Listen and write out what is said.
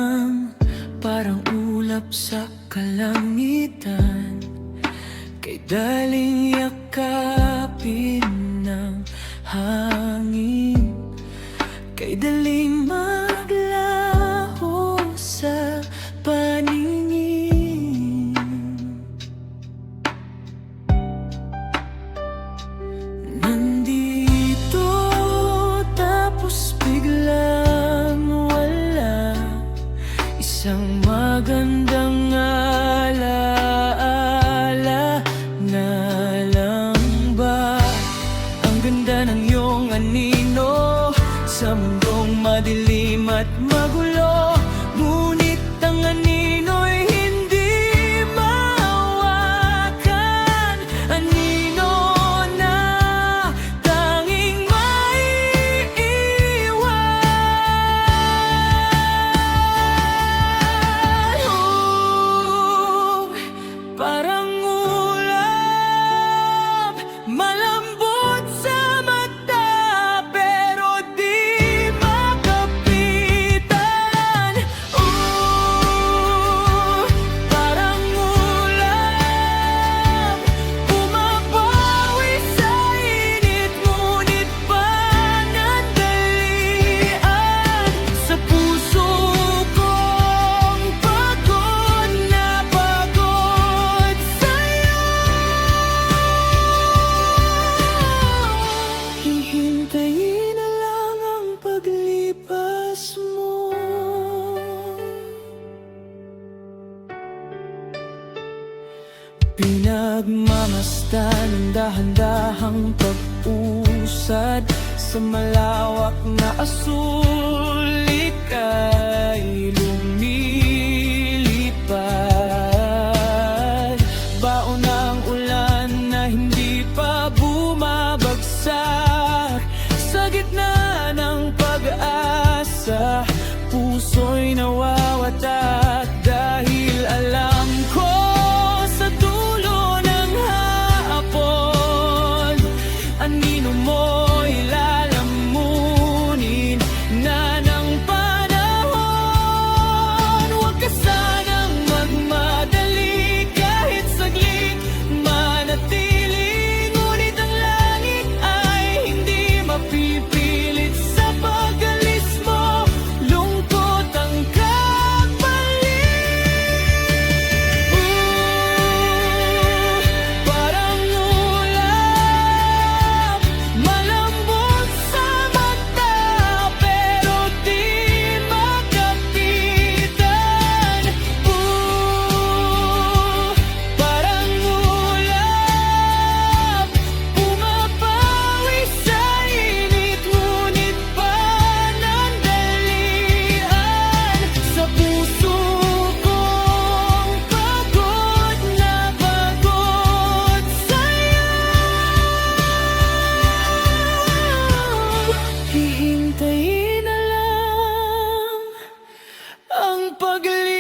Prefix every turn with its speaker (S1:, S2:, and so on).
S1: lang, parang ulap sa kalangitan. Kay daling yakapin ng hangin, kay daling maglaho sa paningin. Nandito tapos biglang wala, isang magandang alaala na lang ba? Ang ganda ng iyong anino sa mundong madilim at magulo, ngunit ang anino'y hindi mahawakan. Anino na tanging maiiwan. Parang ulap, malambot sa mata, pero di makapitan. Parang ulap, bumabawi sa init, ngunit panandalian. Sa puso kong pagod na pagod sa'yo. Hihintayin na lang ang paglipas mo. Pinagmamasdan ang dahan-dahang pag-usad sa malawak na asul, ika'y lumilipad. Baon ng ulan na hindi pa bumabagsak, sa gitna ng pag-asa, puso'y nawawatak. Dahil alam ko sa dulo ng hapon, anino mo'y lalamunin na ng panahon. Huwag ka sanang magmadali, kahit saglit manatili, ngunit ang langit ay hindi mapipilit sa pag-alis mo. Lungkot ang kapalit. Parang ulap, malambot sa mata, pero di makapitan. Parang ulap, bumabawi sa init, ngunit panandalian. Sa puso kong pagod na pagod sa'yo. Hihintayin na lang ang paglipas